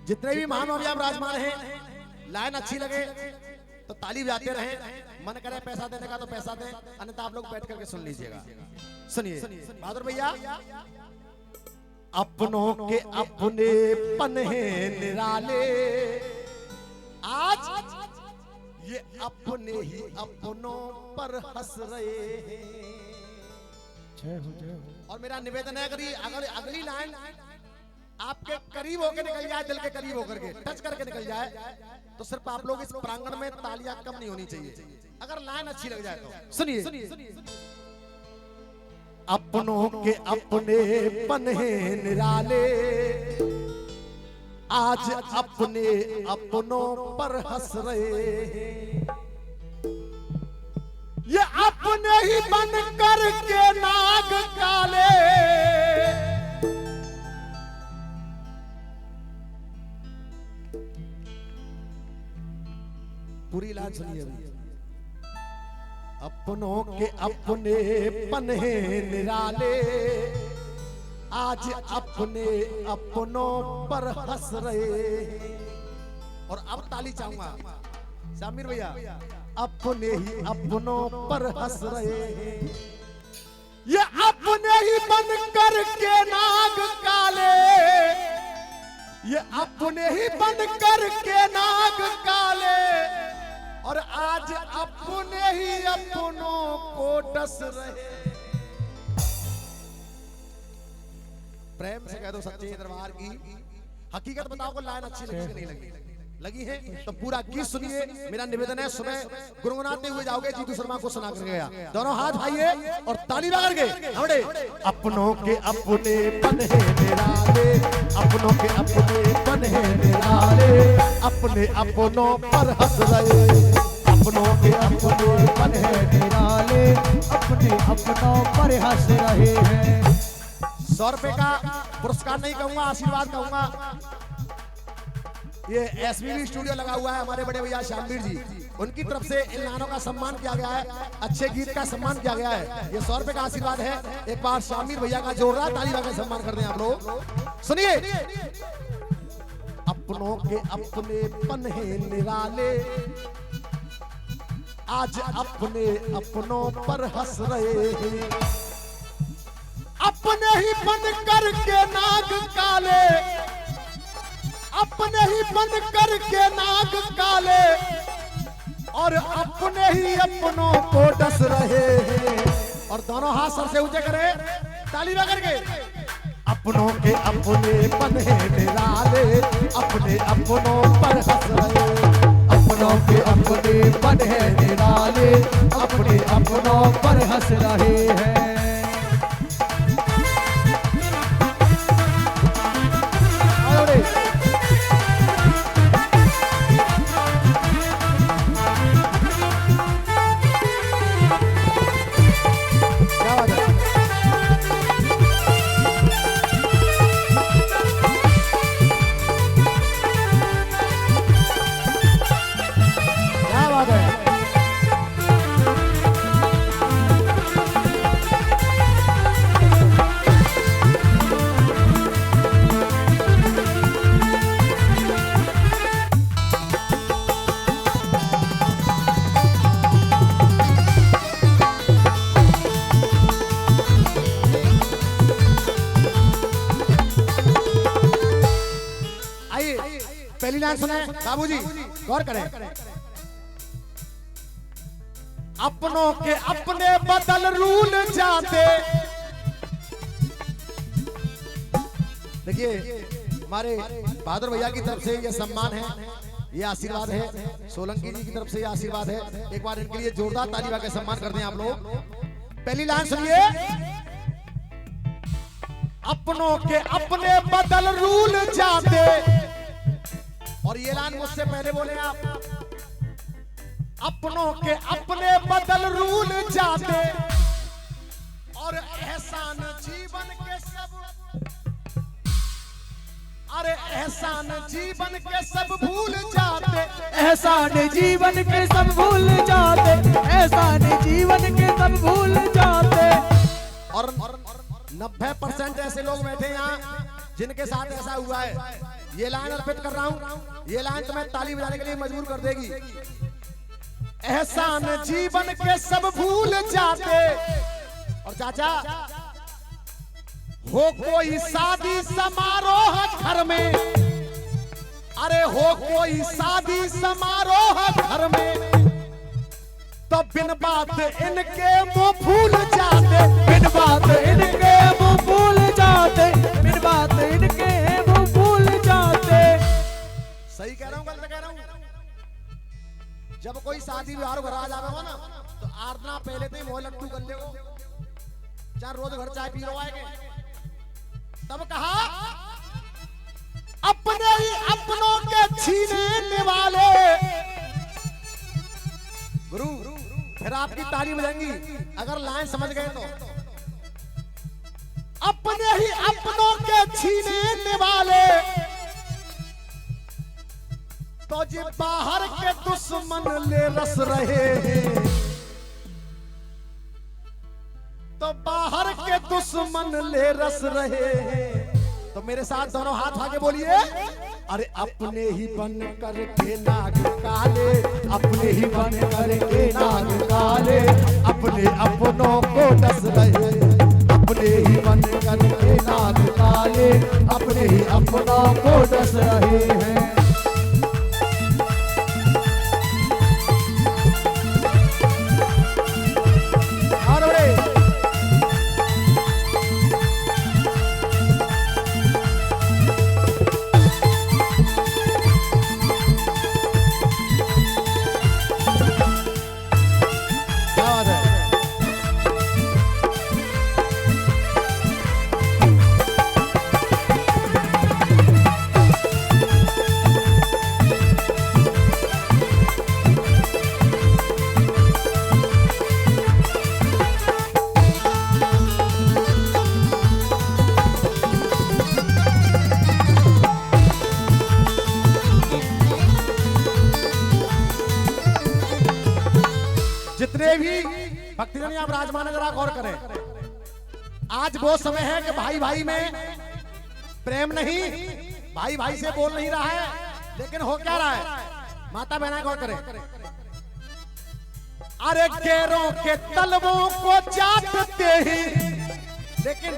जितने भी महानुभाव यहाँ विराजमान हैं, लाइन अच्छी लगे तो ताली बजाते रहे, मन करे पैसा देने का तो पैसा दें, अन्यथा आप लोग बैठ करके सुन लीजिएगा। सुनिए बहादुर भैया, अपनों के अपने पन हैं निराले, आज ये अपने ही अपनों पर हंस रहे हैं। और मेरा निवेदन है, अगर अगली लाइन आपके करीब होकर निकल जाए, दिल के करीब होकर के टच करके निकल जाए, तो सिर्फ आप लोग इस प्रांगण में तालियां कम नहीं होनी चाहिए, अगर लाइन अच्छी लग जाए तो। सुनिए, अपनों के अपने पन हैं निराले, आज अपने अपनों पर हंस रहे हैं। ये अपने ही बन कर के नाग काले, पूरी लाइन सुनिए। अपनों के अपने पन हैं निराले, आज अपने अपनों पर हंस रहे हैं। और अब ताली चाहूंगा सामिर भैया, अपने ही अपनों पर हंस रहे हैं। ये अपने ही बन कर के नाग काले, ये अपने ही बन कर के नाग काले, और आज अपने ही अपनों को डस रहे। प्रेम से कह दो सच्चे दरबार की हकीकत बताओ को लाइन अच्छी लगी कि नहीं लगी? लगी है तो पूरा गीत सुनिए। मेरा निवेदन है, सुबह गुनगुनाते हुए जाओगे, जीतू शर्मा को सुना कर गया, दोनों हाथ भाइये और ताली बजा के हमड़े। अपनों के अपने पन हैं निराले, अपनों के अपने पन हैं निराले, अपने अपनों पर हंस रहे। अपनों के अपने पन हैं निराले, अपने अपनों पर हंस रहे हैं। 100 रुपए का पुरस्कार नहीं कहूंगा, आशीर्वाद कहूंगा। ये एसबीबी स्टूडियो लगा हुआ है, हमारे बड़े भैया श्यामवीर जी, उनकी तरफ से इन नानों का सम्मान किया गया है, अच्छे गीत का सम्मान किया गया है। ये 100 रुपए का आशीर्वाद है। एक बार श्यामवीर भैया का जोर रहा ताली बजा सम्मान कर दें आप लोग। सुनिए, अपनों के अपने पन हैं निराले, आज अपने अपनों पर हंस रहे हैं। अपने ही बन कर के नाग काले, अपने ही बन कर के नाग काले, और अपने ही अपनों को डस रहे हैं। और दोनों हाथ सर से ऊंचे करें, ताली बजा करके। अपनों के अपने पन हैं निराले, अपने अपनों पर हंस रहे। अपनों के अपने पन हैं निराले, अपने अपनों पर हंस रहे हैं। पहली लाइन सुने बाबूजी, गौर करें। अपनों के अपने बदल रूल जाते। देखिए, हमारे बहादुर भैया की तरफ से ये सम्मान है, ये आशीर्वाद है। सोलंकी जी की तरफ से ये आशीर्वाद है। एक बार इनके लिए जोरदार ताली बजा के सम्मान कर दें आप लोग। पहली लाइन सुनिए, अपनों के अपने बदल रूल जाते। और ये लाइन मुझसे पहले बोले आप, अपनों के अपने बदल रूल जाते, और एहसान जीवन के सब, अरे एहसान जीवन के सब भूल जाते। एहसान जीवन के सब भूल जाते, एहसान जीवन के सब भूल जाते। और 90% ऐसे लोग बैठे यहाँ जिनके साथ ऐसा हुआ है। ये लाइन अर्पित कर रहा हूं, ये लाइन तुम्हें ताली बजाने के लिए मजबूर कर देगी। एहसान जीवन के सब भूल जाते, और चाचा हो कोई शादी समारोह घर में, अरे हो कोई शादी समारोह घर में, तो बिन बात इनके मुंह भूल जाते, बिन बात इनके मुंह भूल जाते, बिन बात इनके मुंह भूल जाते। सही कह रहा हूं गलत कह रहा हूं? जब कोई शादी विवाह घर आ जावे ना, तो आरना पहले तो ही मोह लट्टू कर ले वो, चार रोज घर चाय पी रहा है। तब कहा अपने ही अपनों के छीने वाले, गुरु फिर आपकी ताली बजाएंगी अगर लाइन समझ गए तो। अपने ही अपनों के छीने वाले, तो जी बाहर के दुश्मन ले रस रहे हैं, तो बाहर के दुश्मन ले रस रहे हैं। तो मेरे साथ दोनों हाथ आगे बोलिए, अरे अपने ही बन करके नाग काले, अपने ही बन करके नाग काले, अपने अपनों को डस रहे, अपने ही बन करके नाग काले, अपने ही अपनों को डस रहे हैं। जितने भी भक्तजन यहाँ विराजमान है जरा गौर करें, आज वो समय है कि भाई भाई में प्रेम नहीं, भाई भाई से बोल नहीं रहा है, लेकिन हो क्या रहा है? माता बहना गौर करें, अरे गैरों के तलवों को चाटते ही, लेकिन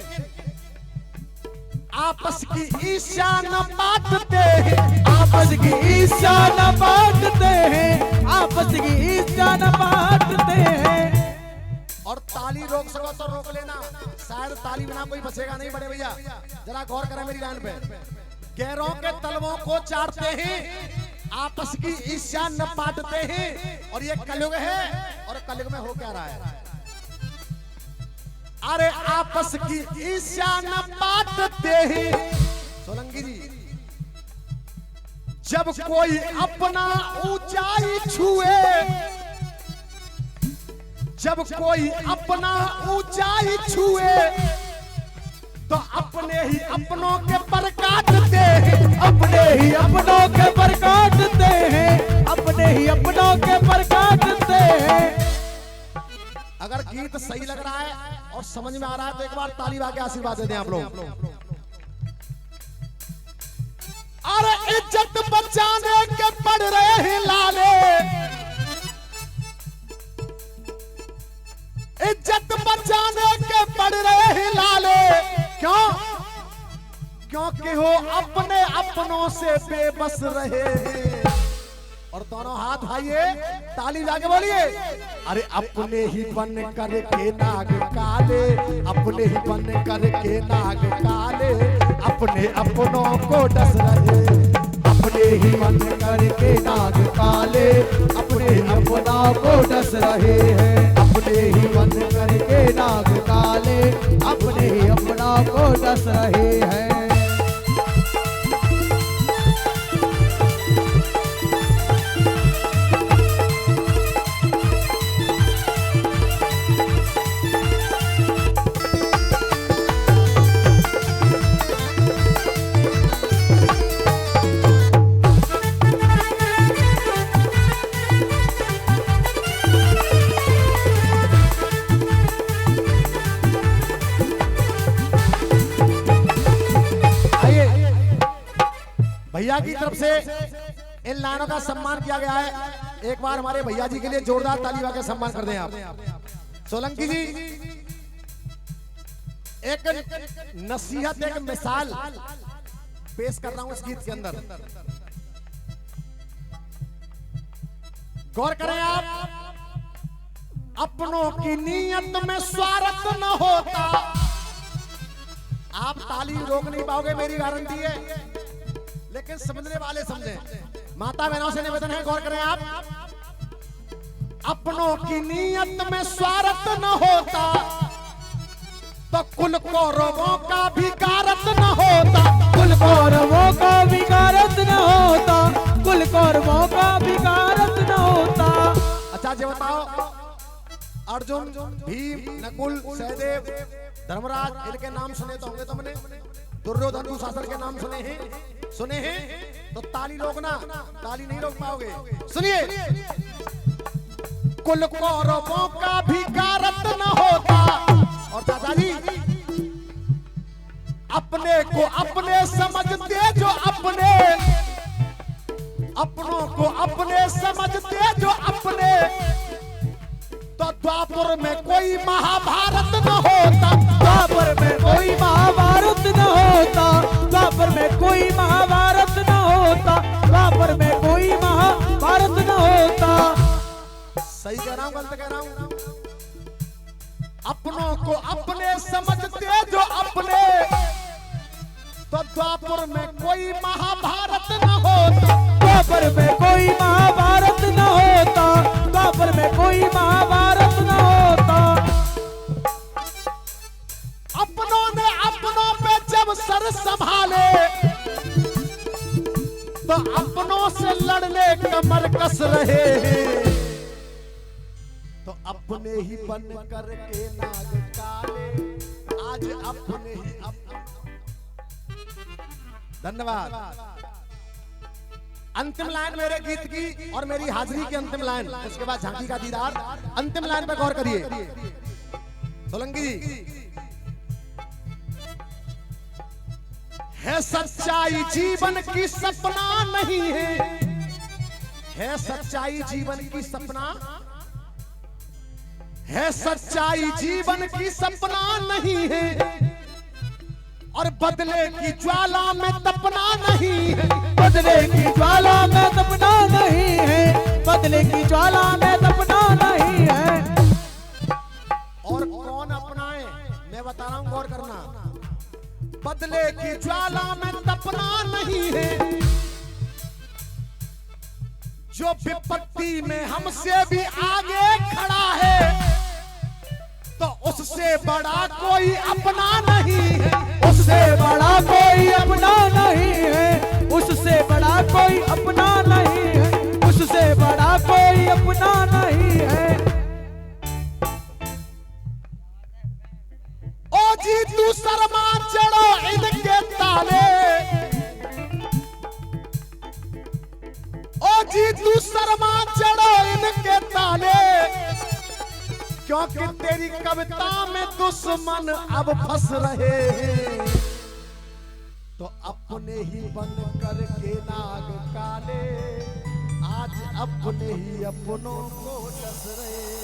आपस की ईर्ष्या न बांटते हैं, आपस की ईर्ष्या न बांटते हैं, आपस की ईर्ष्या न बांटते हैं। और ताली रोक सको तो रोक लेना, शायद ताली बिना कोई बचेगा नहीं बड़े भैया, जरा गौर करें मेरी लाइन पे। गैरों के तलवों को चाटते हैं, आपस की ईर्ष्या न बांटते हैं, और ये कलयुग है, और कलयुग में हो क्या रहा है? अरे आपस की ईर्ष्या न बांटते हैं। सोलंकी जी, जब कोई अपना ऊंचाई छुए, जब कोई अपना ऊंचाई छुए, तो अपने ही अपनों के पर काटते हैं, अपने ही अपनों के पर काटते हैं, अपने ही अपनों के पर काटते हैं। अगर गीत सही लग रहा है और समझ में आ रहा है तो एक बार ताली बजा के आशीर्वाद दे दें आप लोग। अरे इज्जत बचाने के पड़ रहे हैं लाले, इज्जत बचाने के पड़ रहे हैं लाले, क्यों? क्योंकि वो अपने अपनों से बेबस रहे हैं। और दोनों हाथ भाइये ताली जाके बोलिए, अरे अपने ही बन करके नाग काले, अपने ही बन करके नाग काले, अपने अपनों को डस रहे, अपने ही बन करके नाग काले, अपने अपनों को डस रहे हैं, अपने ही बन करके नाग काले, अपने ही अपनों को डस रहे हैं। भैया की तरफ से इन लाइनों का सम्मान किया गया है। एक बार हमारे भैया जी के लिए जोरदार ताली बजा के सम्मान कर दें आप। सोलंकी जी, एक नसीहत, एक मिसाल पेश कर रहा हूं इस गीत के अंदर, गौर करें आप। अपनों की नीयत में स्वार्थ न होता। आप ताली रोक नहीं पाओगे, मेरी गारंटी है, लेकिन समझने वाले समझें। माता बहनों से निवेदन है, गौर करें आप। अपनों की नीयत में स्वार्थ न होता तो कुल कौरवों का भी कारत न होता। कुल कौरवों का भी कारत न होता। कुल कौरवों का भी कारत न होता। अच्छा जी बताओ, अर्जुन, भीम, नकुल, सहदेव, धर्मराज, इनके नाम सुने तो होंगे तुमने। दुर्योधन, दुशासन के नाम सुने हैं? सुने हैं तो ताली रोकना, ताली नहीं रोक पाओगे। सुनिए, कुल कौरवों का भी कारत न होता। और चाचा जी, अपने को अपने समझते जो अपने, अपनों को अपने समझते जो अपने, तो द्वापर में कोई महाभारत न होता। द्वापर में कोई महाभारत न होता। द्वापर में कोई महाभारत न होता। द्वापर में कोई महाभारत न होता। सही कह रहा हूं, गलत कह रहा हूं? अपनों को अपने समझते जो अपने, तो द्वापर में कोई महाभारत न होता। द्वापर में कोई महाभारत न होता। द्वापर में कोई महाभारत न होता। अपनों ने अपनों पे जब सर संभाले, तो अपनों से लड़ने कमर कस रहे हैं। तो अपने ही बन करके नाग काले, आज अपने ही धन्यवाद। अंतिम लाइन मेरे गीत की और मेरी हाजिरी की अंतिम लाइन, उसके बाद झांकी का दीदार। अंतिम लाइन पर गौर करिए सोलंकी जी। है सच्चाई जीवन की सपना नहीं है सच्चाई जीवन की सपना, है सच्चाई जीवन की सपना नहीं है, और बदले की ज्वाला में तपना नहीं है। बदले की ज्वाला में तपना नहीं है। बदले की ज्वाला में तपना नहीं है। और कौन अपनाए, मैं बता रहा हूं, गौर करना। बदले की ज्वाला में तपना नहीं है, जो विपत्ति में हमसे भी आगे खड़ा है, तो उससे बड़ा कोई अपना नहीं है। उससे बड़ा कोई अपना नहीं है। उससे बड़ा कोई अपना नहीं है। उससे बड़ा कोई अपना नहीं है। ओ जी तू शर्मा चढ़ो इनके ताले, ओ जी तू शर्मा चढ़ो इनके ताले, क्योंकि तेरी कविता में दुश्मन अब फंस रहे हैं। तो अपने ही बन करके नाग काले, आज अपने ही अपनों को डस रहे।